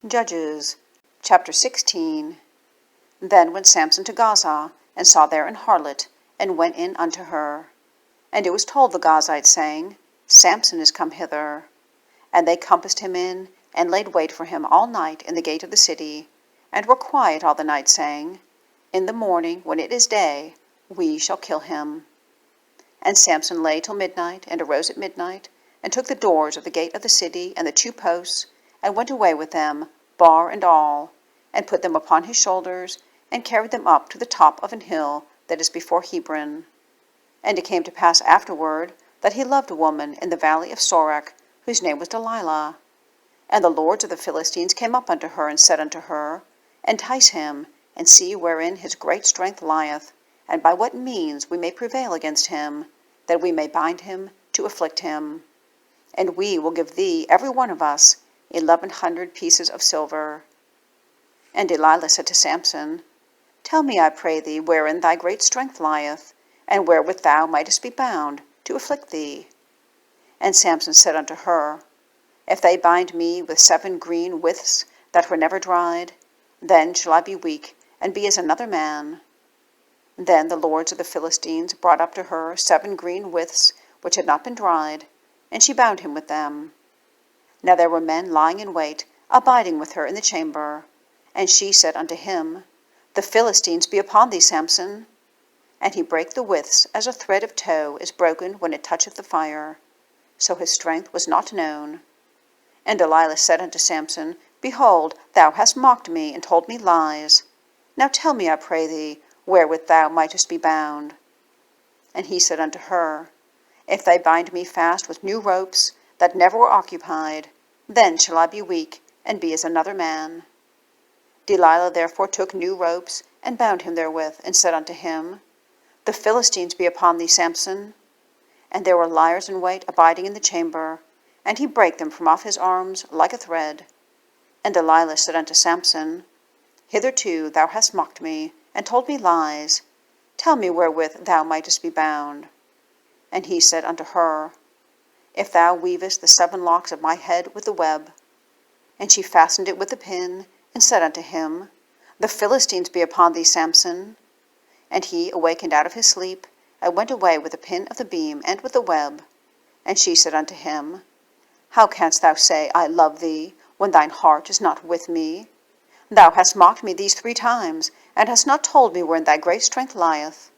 Judges, chapter 16. Then went Samson to Gaza, and saw there an harlot, and went in unto her. And it was told the Gazites, saying, Samson is come hither. And they compassed him in, and laid wait for him all night in the gate of the city, and were quiet all the night, saying, In the morning, when it is day, we shall kill him. And Samson lay till midnight, and arose at midnight, and took the doors of the gate of the city, and the 2 posts, and went away with them, bar and all, and put them upon his shoulders, and carried them up to the top of an hill that is before Hebron. And it came to pass afterward that he loved a woman in the valley of Sorek, whose name was Delilah. And the lords of the Philistines came up unto her, and said unto her, Entice him, and see wherein his great strength lieth, and by what means we may prevail against him, that we may bind him to afflict him. And we will give thee, every one of us, 1,100 pieces of silver. And Delilah said to Samson, Tell me, I pray thee, wherein thy great strength lieth, and wherewith thou mightest be bound, to afflict thee. And Samson said unto her, If they bind me with 7 green withs that were never dried, then shall I be weak, and be as another man. Then the lords of the Philistines brought up to her 7 green withs which had not been dried, and she bound him with them. Now there were men lying in wait, abiding with her in the chamber. And she said unto him, The Philistines be upon thee, Samson. And he brake the withs as a thread of tow is broken when it toucheth the fire. So his strength was not known. And Delilah said unto Samson, Behold, thou hast mocked me, and told me lies. Now tell me, I pray thee, wherewith thou mightest be bound. And he said unto her, If they bind me fast with new ropes, that never were occupied, then shall I be weak, and be as another man. Delilah therefore took new ropes, and bound him therewith, and said unto him, The Philistines be upon thee, Samson. And there were liers in wait abiding in the chamber, and he brake them from off his arms like a thread. And Delilah said unto Samson, Hitherto thou hast mocked me, and told me lies. Tell me wherewith thou mightest be bound. And he said unto her, If thou weavest the 7 locks of my head with the web. And she fastened it with the pin, and said unto him, The Philistines be upon thee, Samson. And he awakened out of his sleep, and went away with the pin of the beam and with the web. And she said unto him, How canst thou say, I love thee, when thine heart is not with me? Thou hast mocked me these 3 times, and hast not told me wherein thy great strength lieth.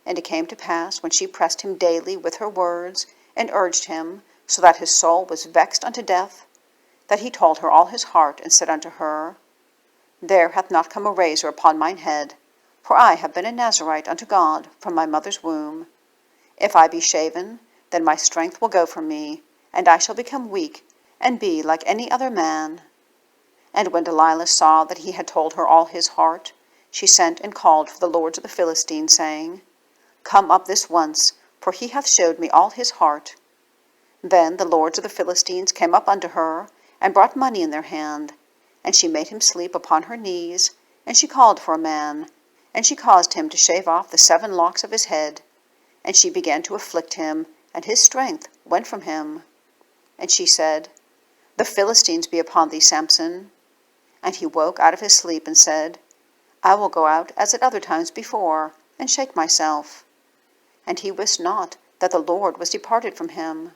And it came to pass, when she pressed him daily with her words, and urged him, so that his soul was vexed unto death, that he told her all his heart, and said unto her, There hath not come a razor upon mine head, for I have been a Nazarite unto God from my mother's womb. If I be shaven, then my strength will go from me, and I shall become weak, and be like any other man. And when Delilah saw that he had told her all his heart, she sent and called for the lords of the Philistines, saying, Come up this once, for he hath showed me all his heart. Then the lords of the Philistines came up unto her, and brought money in their hand. And she made him sleep upon her knees, and she called for a man, and she caused him to shave off the 7 locks of his head. And she began to afflict him, and his strength went from him. And she said, The Philistines be upon thee, Samson. And he woke out of his sleep, and said, I will go out as at other times before, and shake myself. And he wist not that the Lord was departed from him.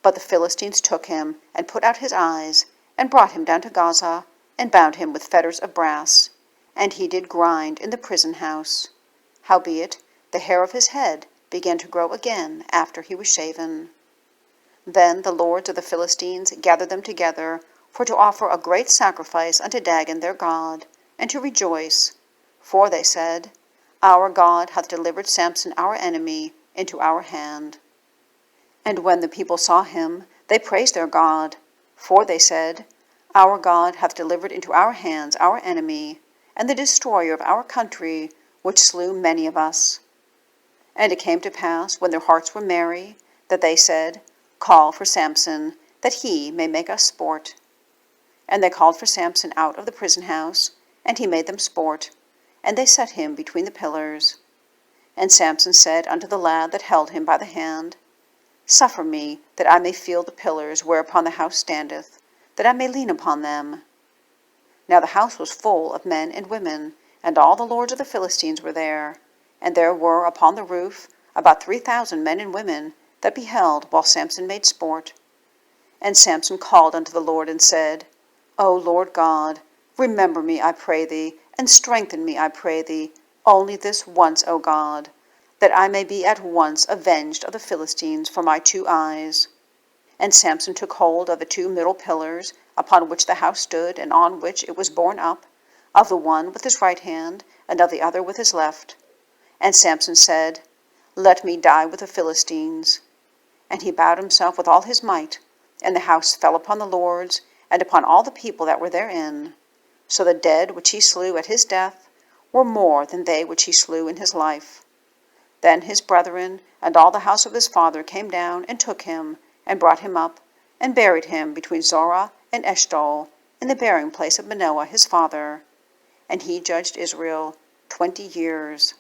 But the Philistines took him, and put out his eyes, and brought him down to Gaza, and bound him with fetters of brass. And he did grind in the prison house. Howbeit the hair of his head began to grow again after he was shaven. Then the lords of the Philistines gathered them together, for to offer a great sacrifice unto Dagon their god, and to rejoice. For they said, Our God hath delivered Samson our enemy into our hand. And when the people saw him, they praised their God. For they said, Our God hath delivered into our hands our enemy, and the destroyer of our country, which slew many of us. And it came to pass, when their hearts were merry, that they said, Call for Samson, that he may make us sport. And they called for Samson out of the prison house, and he made them sport, and they set him between the pillars. And Samson said unto the lad that held him by the hand, Suffer me, that I may feel the pillars whereupon the house standeth, that I may lean upon them. Now the house was full of men and women, and all the lords of the Philistines were there. And there were upon the roof about 3,000 men and women that beheld while Samson made sport. And Samson called unto the Lord, and said, O Lord God, remember me, I pray thee, and strengthen me, I pray thee, only this once, O God, that I may be at once avenged of the Philistines for my 2 eyes. And Samson took hold of the 2 middle pillars, upon which the house stood, and on which it was borne up, of the one with his right hand, and of the other with his left. And Samson said, Let me die with the Philistines. And he bowed himself with all his might, and the house fell upon the lords, and upon all the people that were therein. So the dead which he slew at his death were more than they which he slew in his life. Then his brethren and all the house of his father came down, and took him, and brought him up, and buried him between Zorah and Eshtaol, in the burying place of Manoah his father. And he judged Israel 20 years.